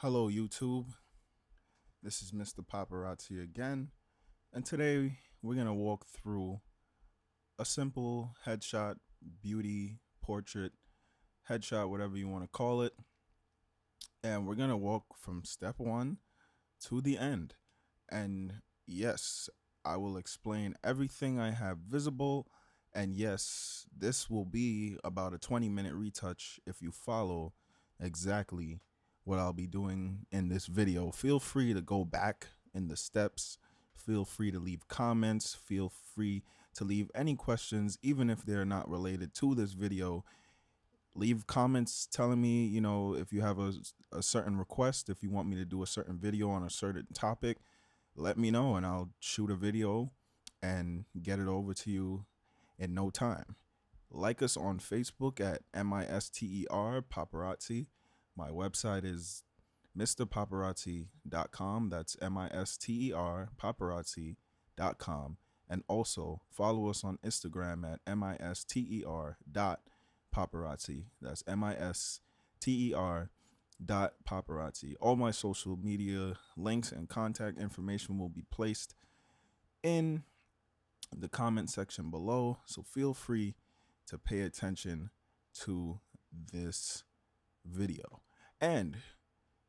Hello, YouTube. This is Mr. Paparazzi again, and today we're going to walk through a simple headshot, beauty, portrait, headshot, whatever you want to call it. And we're going to walk from step one to the end. And yes, I will explain everything I have visible. And yes, this will be about a 20-minute retouch if you follow exactly what I'll be doing in this video. Feel free to go back in the steps. Feel free to leave comments. Feel free to leave any questions, even if they're not related to this video. Leave comments telling me, if you have a certain request, if you want me to do a certain video on a certain topic, let me know and I'll shoot a video and get it over to you in no time. Like us on Facebook at MISTER Paparazzi. My website is mrpaparazzi.com. That's MISTER Paparazzi.com. And also follow us on Instagram at MISTER.paparazzi. That's MISTER.paparazzi. All my social media links and contact information will be placed in the comment section below. So feel free to pay attention to this video. And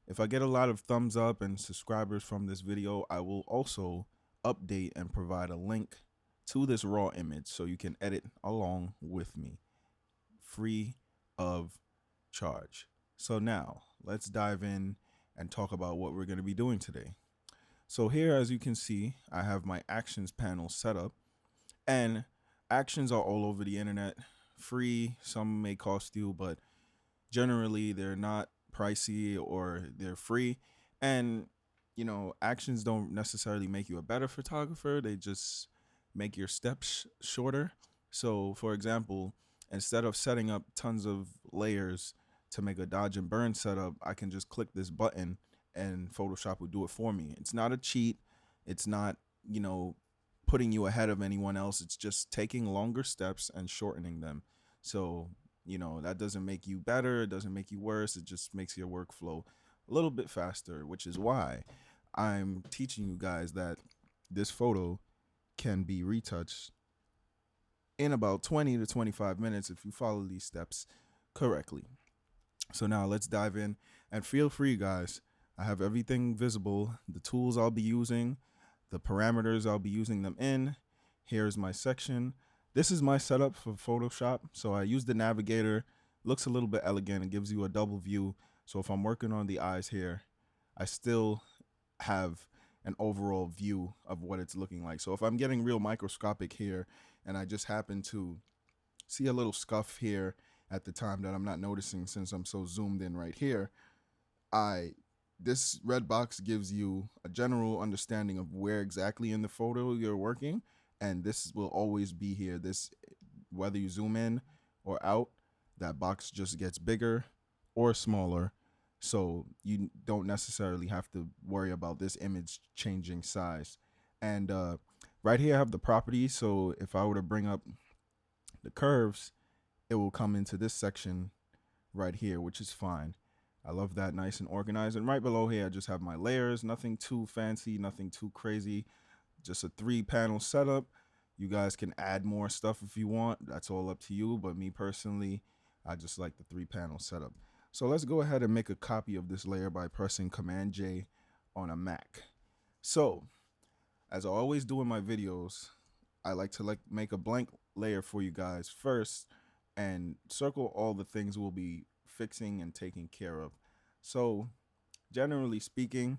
if I get a lot of thumbs up and subscribers from this video, I will also update and provide a link to this raw image so you can edit along with me, free of charge. So now let's dive in and talk about what we're going to be doing today. So here, as you can see, I have my actions panel set up, and actions are all over the internet, free. Some may cost you, but generally they're not pricey or they're free. And actions don't necessarily make you a better photographer. They just make your steps shorter. So for example, instead of setting up tons of layers to make a dodge and burn setup, I can just click this button and Photoshop will do it for me. It's not a cheat. It's not, putting you ahead of anyone else. It's just taking longer steps and shortening them. So that doesn't make you better. It doesn't make you worse. It just makes your workflow a little bit faster, which is why I'm teaching you guys that this photo can be retouched in about 20 to 25 minutes if you follow these steps correctly. So now let's dive in, and feel free, guys. I have everything visible, the tools I'll be using, the parameters I'll be using them in. Here's my section. This is my setup for Photoshop. So I use the navigator. Looks a little bit elegant. It gives you a double view. So if I'm working on the eyes here, I still have an overall view of what it's looking like. So if I'm getting real microscopic here and I just happen to see a little scuff here at the time that I'm not noticing since I'm so zoomed in right here, this red box gives you a general understanding of where exactly in the photo you're working, and this will always be here. This, whether you zoom in or out, that box just gets bigger or smaller, so you don't necessarily have to worry about this image changing size. And right here I have the properties, so if I were to bring up the curves, it will come into this section right here, which is fine. I love that, nice and organized. And right below here, I just have my layers, nothing too fancy, nothing too crazy, just a 3-panel setup. You guys can add more stuff if you want. That's all up to you. But me personally, I just like the 3-panel setup. So let's go ahead and make a copy of this layer by pressing Command J on a Mac. So as I always do in my videos, I like to make a blank layer for you guys first and circle all the things we'll be fixing and taking care of. So generally speaking,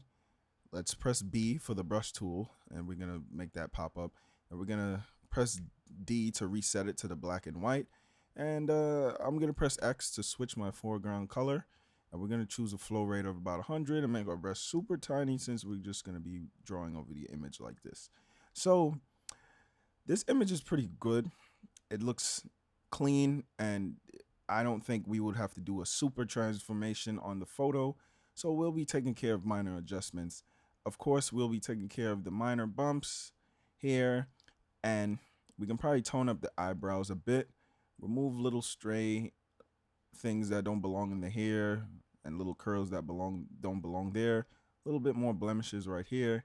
let's press B for the brush tool, and we're gonna make that pop up, and we're gonna press D to reset it to the black and white, and I'm gonna press X to switch my foreground color, and we're gonna choose a flow rate of about 100 and make our brush super tiny since we're just gonna be drawing over the image like this. So this image is pretty good. It looks clean, and I don't think we would have to do a super transformation on the photo. So we'll be taking care of minor adjustments. Of course, we'll be taking care of the minor bumps here, and we can probably tone up the eyebrows a bit, remove little stray things that don't belong in the hair, and little curls that don't belong there. A little bit more blemishes right here.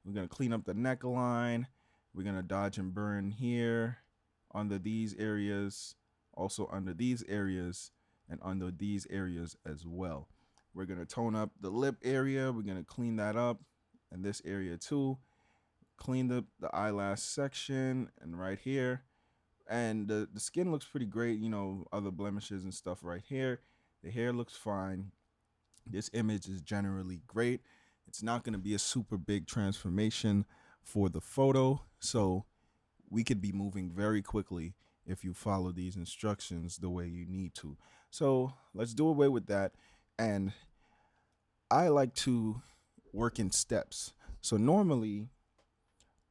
We're gonna clean up the neckline. We're gonna dodge and burn here, under these areas, also under these areas, and under these areas as well. We're gonna tone up the lip area. We're gonna clean that up, and this area too. Clean the eyelash section and right here. And the skin looks pretty great, other blemishes and stuff right here. The hair looks fine. This image is generally great. It's not going to be a super big transformation for the photo, so we could be moving very quickly if you follow these instructions the way you need to. So let's do away with that. And I like to work in steps. So normally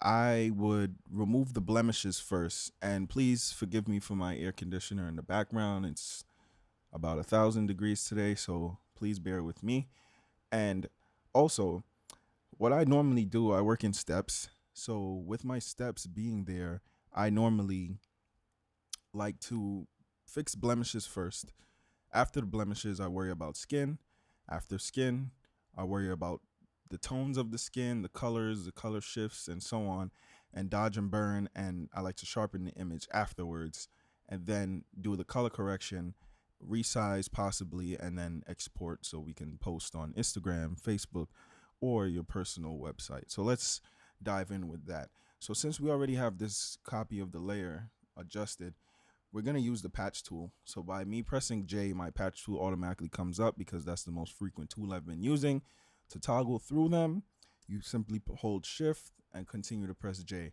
I would remove the blemishes first. And please forgive me for my air conditioner in the background. It's about 1,000 degrees today, so please bear with me. And also, what I normally do, I work in steps. So with my steps being there, I normally like to fix blemishes first. After the blemishes, I worry about skin. After skin, I worry about the tones of the skin, the colors, the color shifts, and so on, and dodge and burn. And I like to sharpen the image afterwards, and then do the color correction, resize possibly, and then export so we can post on Instagram, Facebook, or your personal website. So let's dive in with that. So since we already have this copy of the layer adjusted, we're going to use the patch tool. So by me pressing J, my patch tool automatically comes up because that's the most frequent tool I've been using. To toggle through them, you simply hold shift and continue to press J.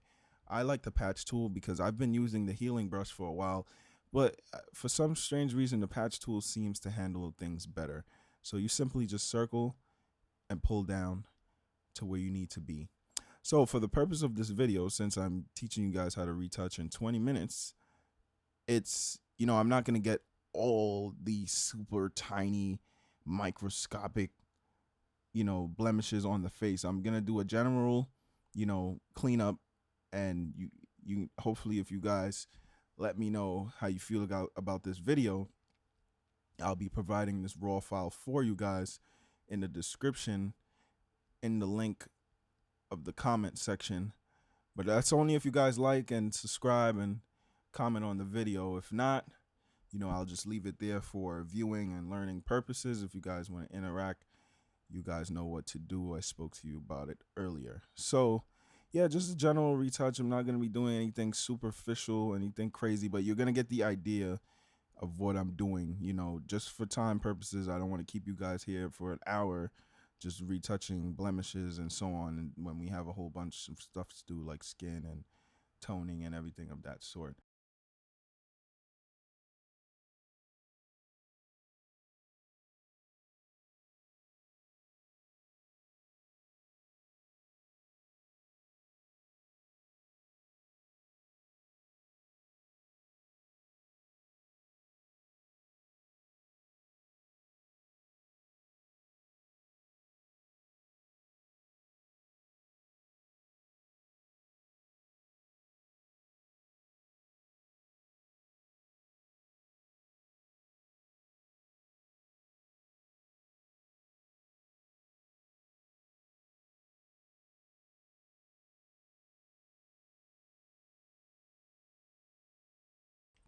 I like the patch tool because I've been using the healing brush for a while, but for some strange reason, the patch tool seems to handle things better. So you simply just circle and pull down to where you need to be. So for the purpose of this video, since I'm teaching you guys how to retouch in 20 minutes, it's, I'm not going to get all these super tiny microscopic, blemishes on the face. I'm going to do a general, cleanup, and you hopefully, if you guys let me know how you feel about this video, I'll be providing this raw file for you guys in the description, in the link of the comment section. But that's only if you guys like and subscribe and comment on the video. If not, I'll just leave it there for viewing and learning purposes. If you guys want to interact, you guys know what to do. I spoke to you about it earlier. So yeah, just a general retouch. I'm not going to be doing anything superficial, anything crazy, but you're going to get the idea of what I'm doing. Just for time purposes, I don't want to keep you guys here for an hour just retouching blemishes and so on, and when we have a whole bunch of stuff to do like skin and toning and everything of that sort.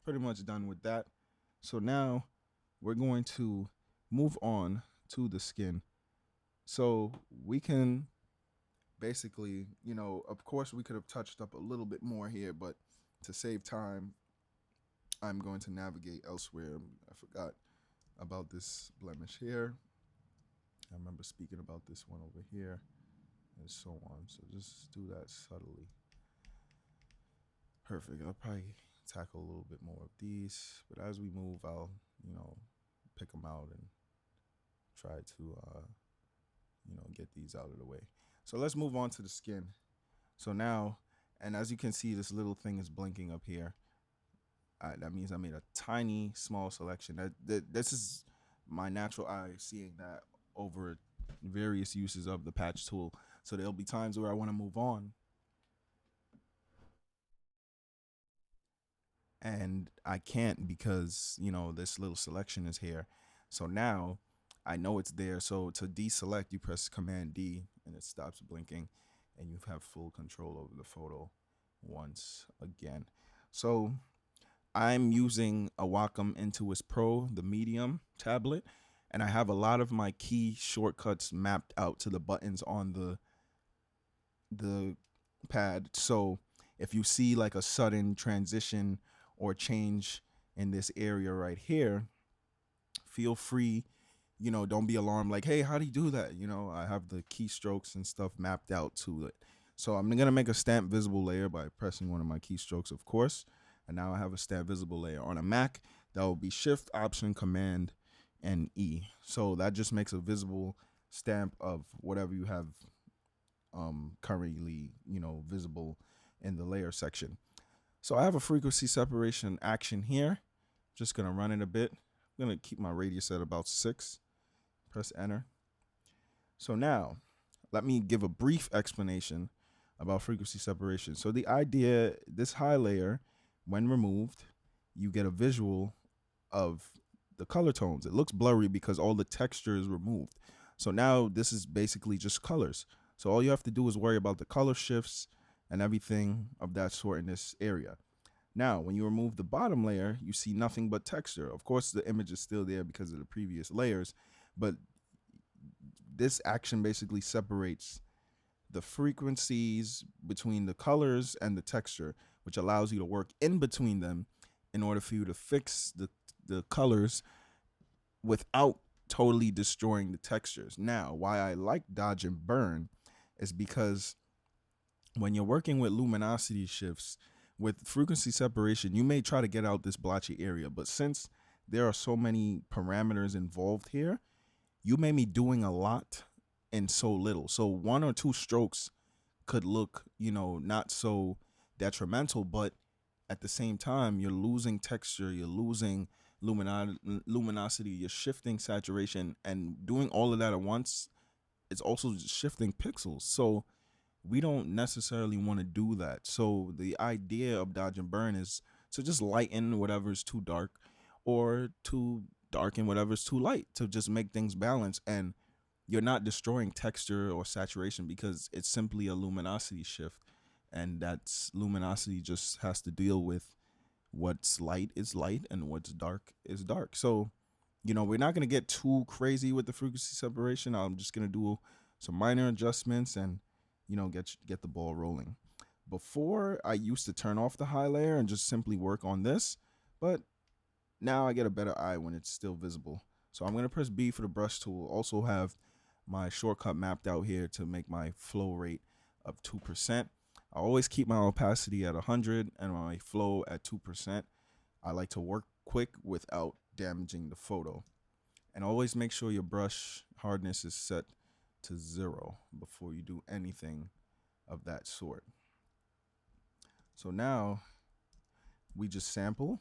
Pretty much done with that. So now we're going to move on to the skin. So we can basically, of course we could have touched up a little bit more here, but to save time, I'm going to navigate elsewhere. I forgot about this blemish here. I remember speaking about this one over here and so on. So just do that subtly. Perfect. I'll probably tackle a little bit more of these, but as we move, I'll, pick them out and try to, get these out of the way. So let's move on to the skin. So now, and as you can see, this little thing is blinking up here. That means I made a tiny, small selection. This is my natural eye seeing that over various uses of the patch tool. So there'll be times where I want to move on, and I can't because this little selection is here. So now I know it's there. So to deselect, you press Command D and it stops blinking, and you have full control over the photo once again. So I'm using a Wacom Intuos Pro, the medium tablet, and I have a lot of my key shortcuts mapped out to the buttons on the pad. So if you see like a sudden transition or change in this area right here, feel free, don't be alarmed like, hey, how do you do that? I have the keystrokes and stuff mapped out to it. So I'm gonna make a stamp visible layer by pressing one of my keystrokes, of course. And now I have a stamp visible layer. On a Mac, that will be Shift, Option, Command, and E. So that just makes a visible stamp of whatever you have currently, visible in the layer section. So I have a frequency separation action here. Just gonna run it a bit. I'm gonna keep my radius at about 6. Press enter. So now, let me give a brief explanation about frequency separation. So the idea, this high layer, when removed, you get a visual of the color tones. It looks blurry because all the texture is removed. So now this is basically just colors. So all you have to do is worry about the color shifts and everything of that sort in this area. Now, when you remove the bottom layer, you see nothing but texture. Of course, the image is still there because of the previous layers, but this action basically separates the frequencies between the colors and the texture, which allows you to work in between them in order for you to fix the colors without totally destroying the textures. Now, why I like dodge and burn is because when you're working with luminosity shifts, with frequency separation, you may try to get out this blotchy area, but since there are so many parameters involved here, you may be doing a lot in so little. So one or two strokes could look, not so detrimental, but at the same time, you're losing texture, you're losing luminosity, you're shifting saturation, and doing all of that at once, it's also shifting pixels. So we don't necessarily want to do that. So the idea of dodge and burn is to just lighten whatever's too dark, or to darken whatever's too light, to just make things balance. And you're not destroying texture or saturation because it's simply a luminosity shift. And that's luminosity just has to deal with what's light is light and what's dark is dark. So, we're not going to get too crazy with the frequency separation. I'm just going to do some minor adjustments and, get the ball rolling. Before, I used to turn off the high layer and just simply work on this, but now I get a better eye when it's still visible. So I'm going to press B for the brush tool. Also have my shortcut mapped out here to make my flow rate of 2%. I always keep my opacity at 100 and my flow at 2%. I like to work quick without damaging the photo. And always make sure your brush hardness is set to 0 before you do anything of that sort. So now we just sample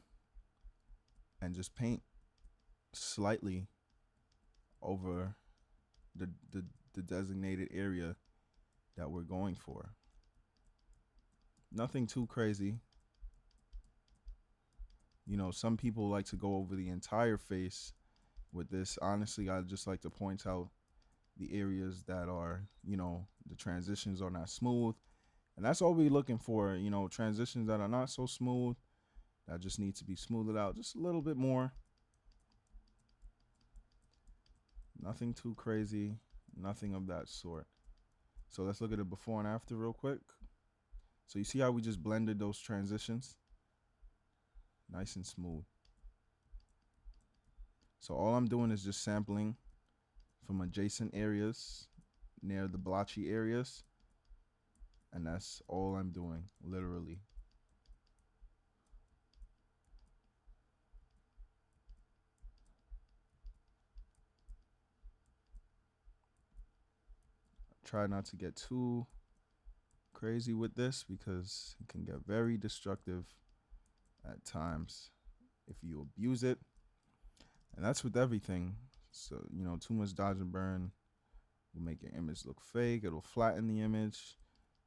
and just paint slightly over the designated area that we're going for. Nothing too crazy. Some people like to go over the entire face with this. Honestly, I just like to point out the areas that are, the transitions are not smooth. And that's all we're looking for, transitions that are not so smooth, that just need to be smoothed out just a little bit more. Nothing too crazy, nothing of that sort. So let's look at it before and after real quick. So you see how we just blended those transitions? Nice and smooth. So all I'm doing is just sampling from adjacent areas near the blotchy areas. And that's all I'm doing, literally. Try not to get too crazy with this because it can get very destructive at times if you abuse it. And that's with everything. So, too much dodge and burn will make your image look fake. It'll flatten the image.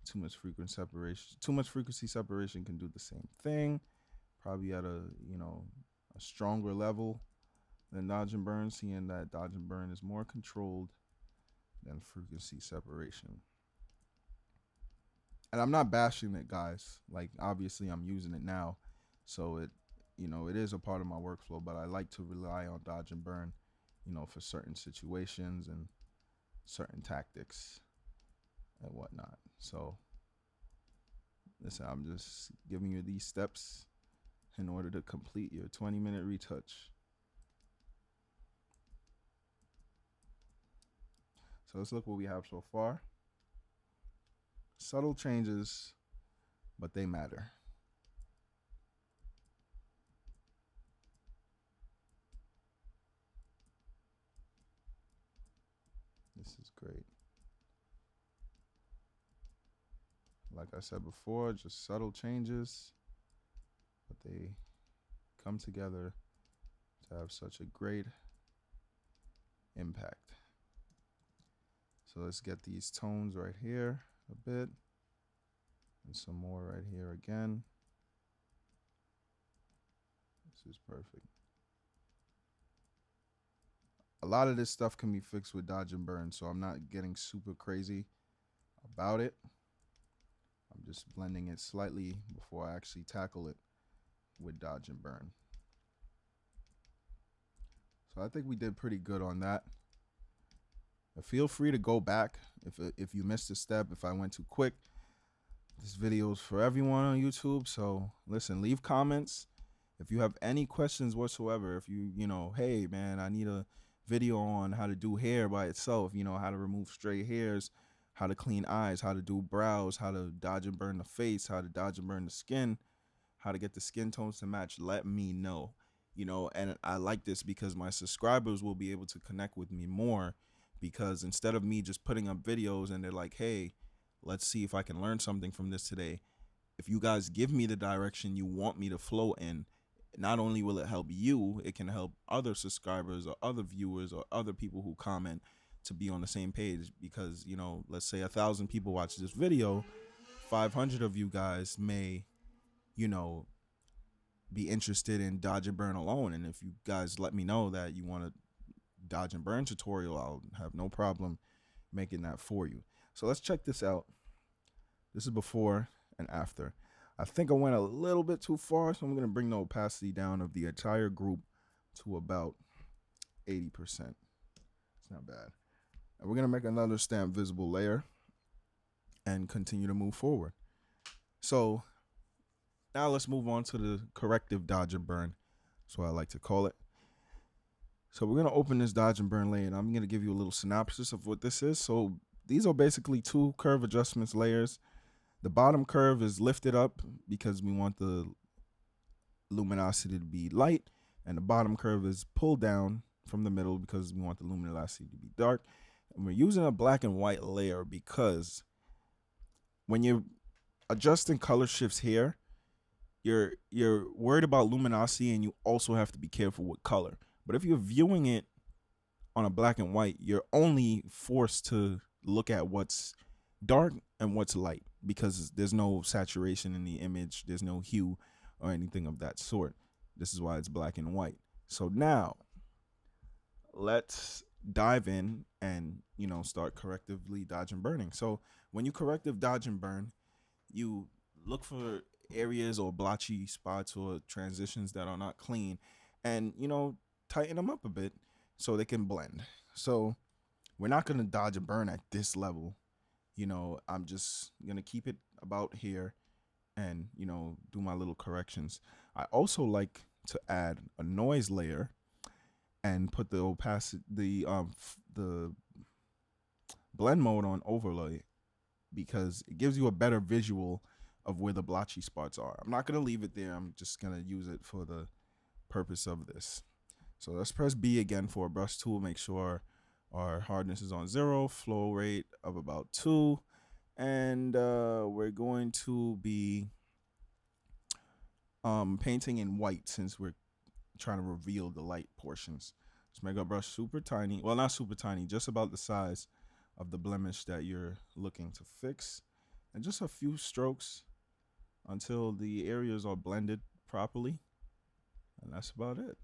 Too much frequency separation can do the same thing, probably at a stronger level. than dodge and burn, seeing that dodge and burn is more controlled than frequency separation. And I'm not bashing it, guys. Like, obviously I'm using it now, so it is a part of my workflow, but I like to rely on dodge and burn, for certain situations and certain tactics and whatnot. So listen, I'm just giving you these steps in order to complete your 20-minute retouch. So let's look what we have so far. Subtle changes, but they matter. This is great. Like I said before, just subtle changes, but they come together to have such a great impact. So let's get these tones right here a bit, and some more right here again. This is perfect. A lot of this stuff can be fixed with dodge and burn, so I'm not getting super crazy about it. I'm just blending it slightly before I actually tackle it with dodge and burn. So I think we did pretty good on that. Feel free to go back if you missed a step, if I went too quick. This video is for everyone on YouTube, so listen, leave comments. If you have any questions whatsoever, if hey man, I need a video on how to do hair by itself, how to remove stray hairs, how to clean eyes, how to do brows, how to dodge and burn the face, how to dodge and burn the skin, how to get the skin tones to match, let me know. And I like this because my subscribers will be able to connect with me more, because instead of me just putting up videos and they're like, hey, let's see if I can learn something from this today. If you guys give me the direction you want me to flow in, not only will it help you, it can help other subscribers or other viewers or other people who comment to be on the same page. Because, let's say 1,000 people watch this video, 500 of you guys may, be interested in dodge and burn alone. And if you guys let me know that you want a dodge and burn tutorial, I'll have no problem making that for you. So let's check this out. This is before and after. I think I went a little bit too far, so I'm going to bring the opacity down of the entire group to about 80%. It's not bad. And we're going to make another stamp visible layer and continue to move forward. So now let's move on to the corrective dodge and burn. That's what I like to call it. So we're going to open this dodge and burn layer, and I'm going to give you a little synopsis of what this is. So these are basically 2 curve adjustments layers. The bottom curve is lifted up because we want the luminosity to be light, and the bottom curve is pulled down from the middle because we want the luminosity to be dark. And we're using a black and white layer because when you're adjusting color shifts here, you're worried about luminosity, and you also have to be careful with color. But if you're viewing it on a black and white, you're only forced to look at what's dark and what's light, because there's no saturation in the image, there's no hue or anything of that sort. This is why it's black and white. So now let's dive in and start correctively dodge and burning. So when you corrective dodge and burn, you look for areas or blotchy spots or transitions that are not clean, and tighten them up a bit so they can blend. So we're not going to dodge and burn at this level. I'm just going to keep it about here and, do my little corrections. I also like to add a noise layer and put the opacity, the blend mode on overlay, because it gives you a better visual of where the blotchy spots are. I'm not going to leave it there. I'm just going to use it for the purpose of this. So let's press B again for a brush tool. Make sure our hardness is on 0, flow rate of about 2. And we're going to be painting in white since we're trying to reveal the light portions. Let's make our brush super tiny. Well, not super tiny, just about the size of the blemish that you're looking to fix. And just a few strokes until the areas are blended properly. And that's about it.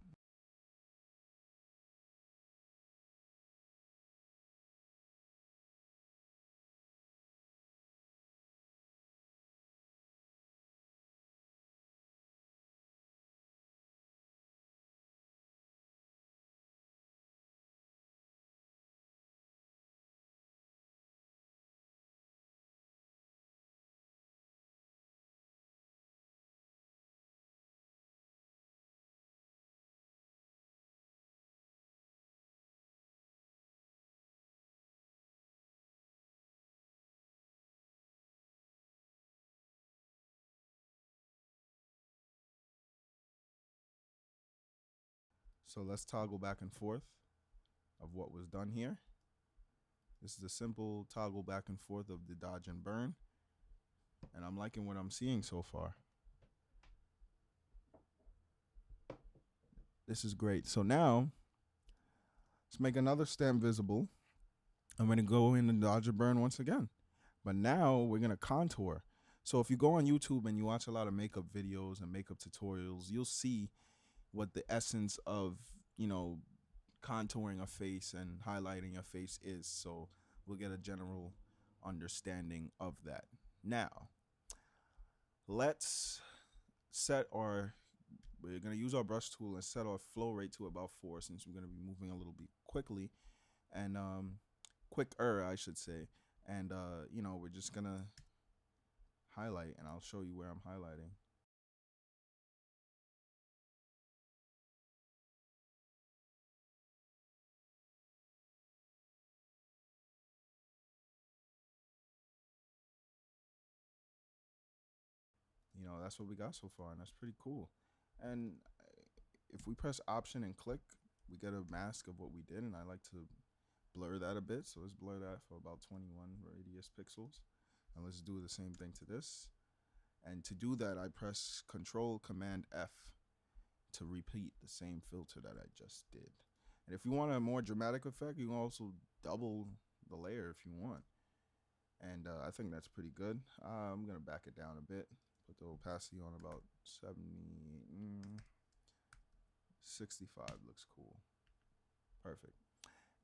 So let's toggle back and forth of what was done here. This is a simple toggle back and forth of the dodge and burn. And I'm liking what I'm seeing so far. This is great. So now, let's make another stamp visible. I'm going to go in and dodge and burn once again. But now we're going to contour. So if you go on YouTube and you watch a lot of makeup videos and makeup tutorials, you'll see what the essence of, contouring a face and highlighting a face is. So we'll get a general understanding of that. Now, let's we're going to use our brush tool and set our flow rate to about 4, since we're going to be moving a little bit quickly and quicker, I should say. And, we're just going to highlight, and I'll show you where I'm highlighting. That's what we got so far, and that's pretty cool. And if we press Option and click, we get a mask of what we did, and I like to blur that a bit. So let's blur that for about 21 radius pixels. And let's do the same thing to this. And to do that, I press Control Command F to repeat the same filter that I just did. And if you want a more dramatic effect, you can also double the layer if you want. And I think that's pretty good. I'm going to back it down a bit. Put the opacity on about 65 looks cool. Perfect.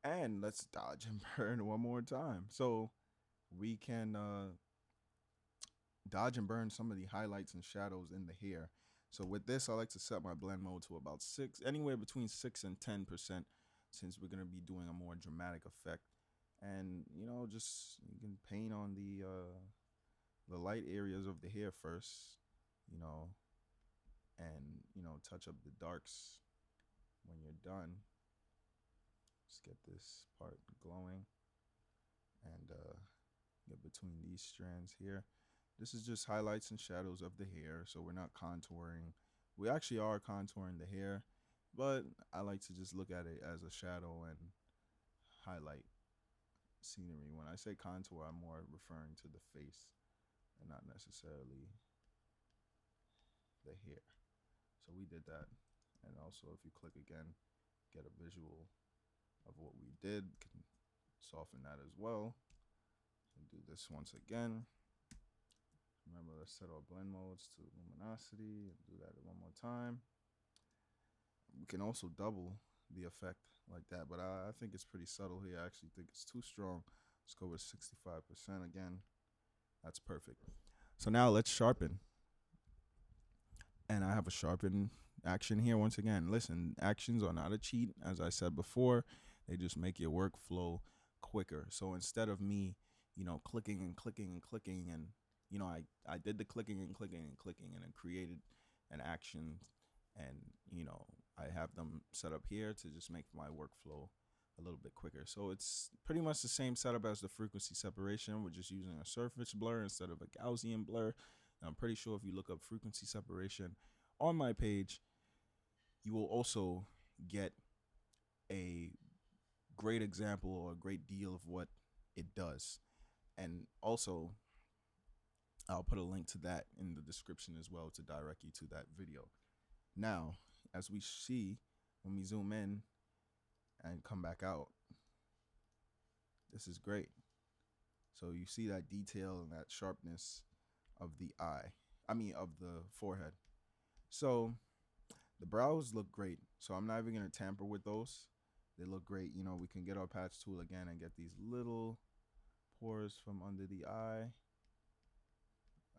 And let's dodge and burn one more time. So we can dodge and burn some of the highlights and shadows in the hair. So with this, I like to set my blend mode to about 6, anywhere between 6 and 10%, since we're going to be doing a more dramatic effect. And, just you can paint on the light areas of the hair first, and, touch up the darks when you're done. Just get this part glowing and get between these strands here. This is just highlights and shadows of the hair, so we're not contouring. We actually are contouring the hair, but I like to just look at it as a shadow and highlight scenery. When I say contour, I'm more referring to the face and not necessarily the hair. So we did that. And also, if you click again, get a visual of what we did. Can soften that as well. And do this once again. Remember, let's set our blend modes to luminosity and do that one more time. We can also double the effect like that, but I think it's pretty subtle here. I actually think it's too strong. Let's go with 65% again. That's perfect. So now let's sharpen. And I have a sharpen action here once again. Listen, actions are not a cheat, as I said before. They just make your workflow quicker. So instead of me, clicking and clicking and clicking, and I did the clicking and clicking and clicking, and it created an action, and I have them set up here to just make my workflow a little bit quicker. So it's pretty much the same setup as the frequency separation. We're just using a surface blur instead of a Gaussian blur. And I'm pretty sure if you look up frequency separation on my page, you will also get a great example or a great deal of what it does. And also, I'll put a link to that in the description as well to direct you to that video. Now, as we see, when we zoom in and come back out, this is great. So you see that detail and that sharpness of the of the forehead. So the brows look great. So I'm not even going to tamper with those. They look great. We can get our patch tool again and get these little pores from under the eye.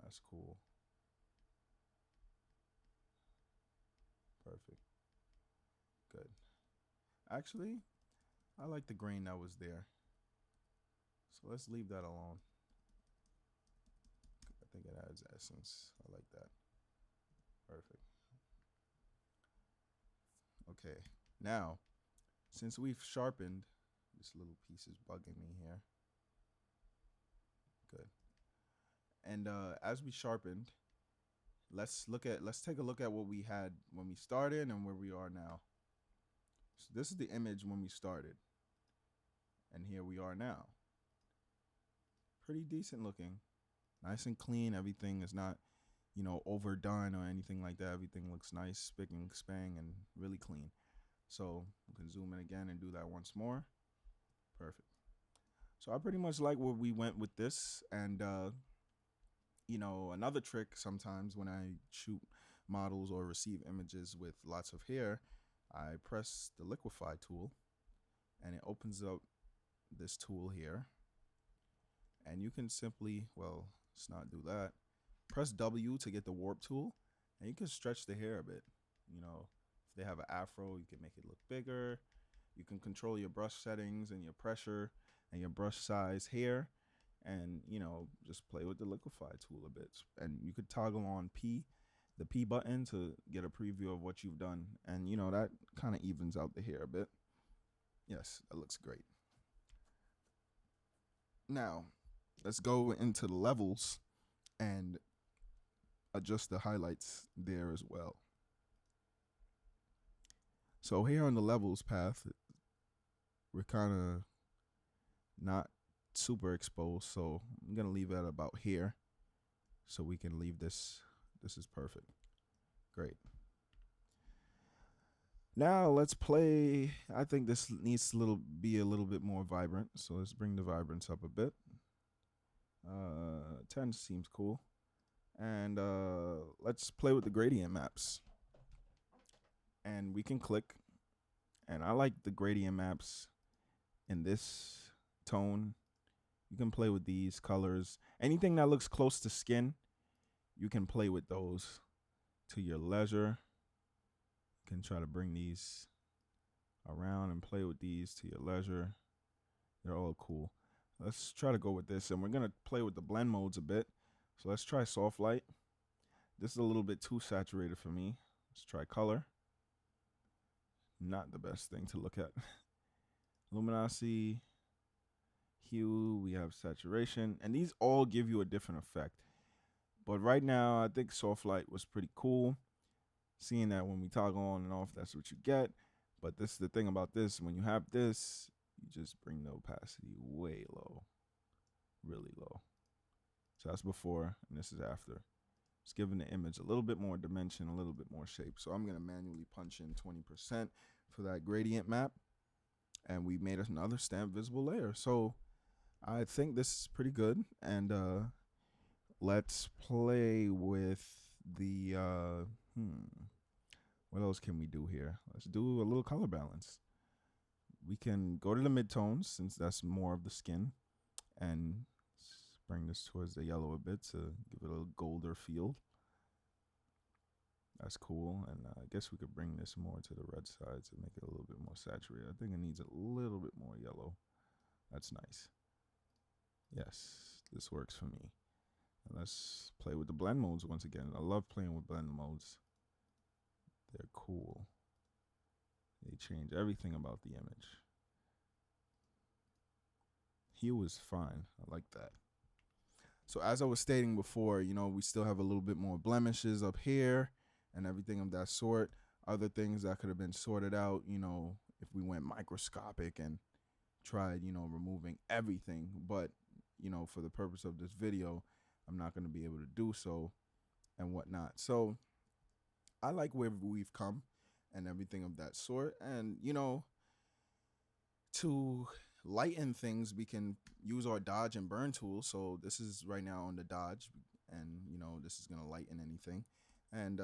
That's cool. Perfect. Good. Actually, I like the grain that was there. So let's leave that alone. I think it adds essence. I like that. Perfect. Okay. Now, since we've sharpened, this little piece is bugging me here. Good. And as we sharpened, let's take a look at what we had when we started and where we are now. So this is the image when we started, and here we are now. Pretty decent looking, nice and clean. Everything is not, overdone or anything like that. Everything looks nice, spick and spang, and really clean. So we can zoom in again and do that once more. Perfect. So I pretty much like where we went with this. And another trick sometimes when I shoot models or receive images with lots of hair, I press the liquefy tool and it opens up this tool here. And you can simply, let's not do that. Press W to get the warp tool, and you can stretch the hair a bit. If they have an afro, you can make it look bigger. You can control your brush settings and your pressure and your brush size here, and just play with the liquefy tool a bit. And you could toggle on the P button to get a preview of what you've done, and that kind of evens out the hair a bit. Yes, that looks great. Now let's go into the levels and adjust the highlights there as well. So here on the levels path, we're kind of not super exposed, so I'm gonna leave that about here so we can leave this. This is perfect. Great. Now let's play. I think this needs to be a little bit more vibrant, so let's bring the vibrance up a bit. 10 seems cool. And let's play with the gradient maps. And we can click. And I like the gradient maps in this tone. You can play with these colors. Anything that looks close to skin, you can play with those to your leisure. You can try to bring these around and play with these to your leisure. They're all cool. Let's try to go with this. And we're going to play with the blend modes a bit. So let's try soft light. This is a little bit too saturated for me. Let's try color. Not the best thing to look at. Luminosity, hue, we have saturation. And these all give you a different effect. But right now, I think soft light was pretty cool. Seeing that when we toggle on and off, that's what you get. But this is the thing about this. When you have this, you just bring the opacity way low. Really low. So that's before, and this is after. It's giving the image a little bit more dimension, a little bit more shape. So I'm going to manually punch in 20% for that gradient map. And we made another stamp visible layer. So I think this is pretty good. And let's play with the, what else can we do here? Let's do a little color balance. We can go to the midtones since that's more of the skin. And bring this towards the yellow a bit to give it a little golder feel. That's cool. And I guess we could bring this more to the red side to make it a little bit more saturated. I think it needs a little bit more yellow. That's nice. Yes, this works for me. And let's play with the blend modes once again. I love playing with blend modes. They're cool. They change everything about the image. Hue is fine. I like that. So as I was stating before, we still have a little bit more blemishes up here and everything of that sort. Other things that could have been sorted out, if we went microscopic and tried, removing everything. But, for the purpose of this video, I'm not going to be able to do so and whatnot. So I like where we've come and everything of that sort. And, to lighten things, we can use our dodge and burn tool. So this is right now on the dodge, and this is going to lighten anything. And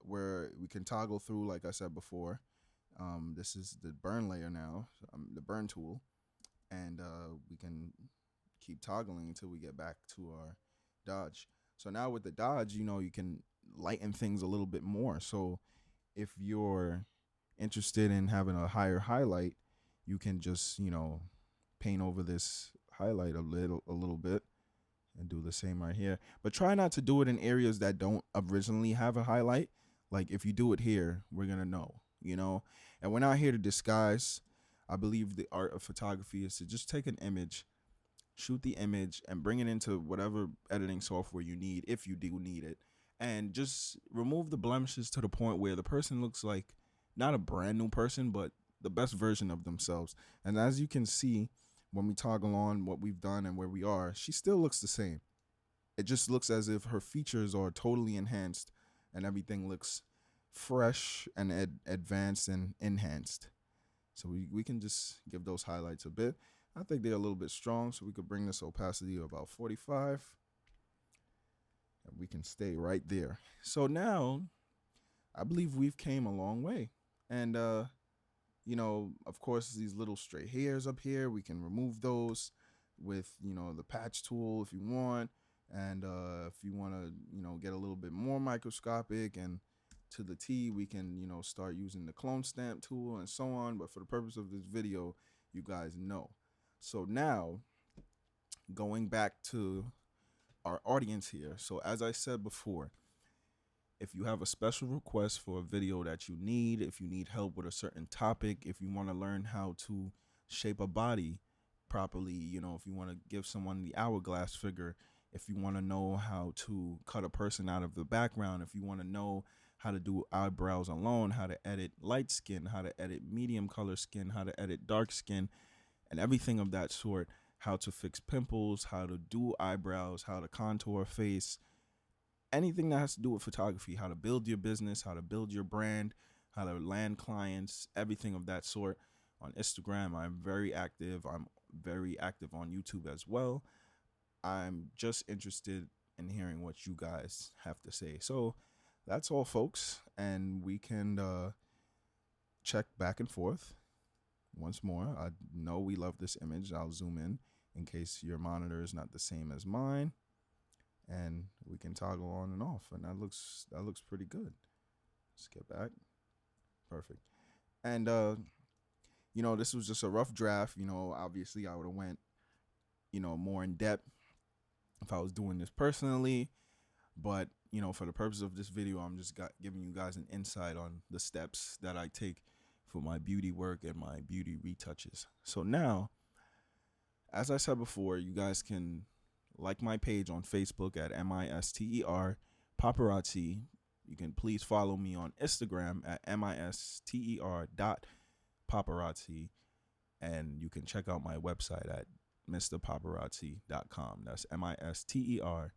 where we can toggle through, like I said before, this is the burn layer now, the burn tool, and we can keep toggling until we get back to our dodge. So now with the dodge, you can lighten things a little bit more. So if you're interested in having a higher highlight, you can just, paint over this highlight a little bit and do the same right here. But try not to do it in areas that don't originally have a highlight. Like if you do it here, we're going to know, and we're not here to disguise. I believe the art of photography is to just take an image, shoot the image, and bring it into whatever editing software you need, if you do need it, and just remove the blemishes to the point where the person looks like not a brand new person, but the best version of themselves. And as you can see, when we toggle on what we've done and where we are, she still looks the same. It just looks as if her features are totally enhanced and everything looks fresh and advanced and enhanced. So we can just give those highlights a bit. I think they're a little bit strong, so we could bring this opacity to about 45. And we can stay right there. So now I believe we've came a long way. And of course, these little stray hairs up here, we can remove those with, the patch tool if you want. And if you want to, get a little bit more microscopic and to the T, we can, start using the clone stamp tool and so on. But for the purpose of this video, you guys know. So now, going back to our audience here. So as I said before, if you have a special request for a video that you need, if you need help with a certain topic, if you want to learn how to shape a body properly, if you want to give someone the hourglass figure, if you want to know how to cut a person out of the background, if you want to know how to do eyebrows alone, how to edit light skin, how to edit medium color skin, how to edit dark skin, and everything of that sort, how to fix pimples, how to do eyebrows, how to contour a face, anything that has to do with photography, how to build your business, how to build your brand, how to land clients, everything of that sort. On Instagram, I'm very active. I'm very active on YouTube as well. I'm just interested in hearing what you guys have to say. So that's all, folks. And we can check back and forth once more. I know we love this image. I'll zoom in case your monitor is not the same as mine. And we can toggle on and off. And that looks pretty good. Let's get back. Perfect. And, this was just a rough draft. Obviously I would have went, more in depth if I was doing this personally, but for the purpose of this video, I'm just giving you guys an insight on the steps that I take for my beauty work and my beauty retouches. So now, as I said before, you guys can like my page on Facebook at MISTER Paparazzi. You can please follow me on Instagram at MISTER.paparazzi, and you can check out my website at MrPaparazzi.com. That's MISTER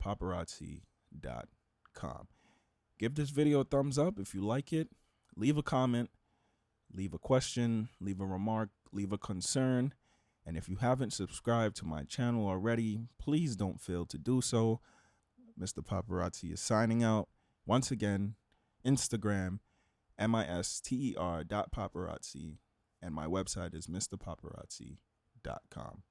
Paparazzi.com. Give this video a thumbs up if you like it. Leave a comment, leave a question, leave a remark, leave a concern. And if you haven't subscribed to my channel already, please don't fail to do so. Mr. Paparazzi is signing out. Once again, Instagram, MISTER.paparazzi, and my website is MrPaparazzi.com.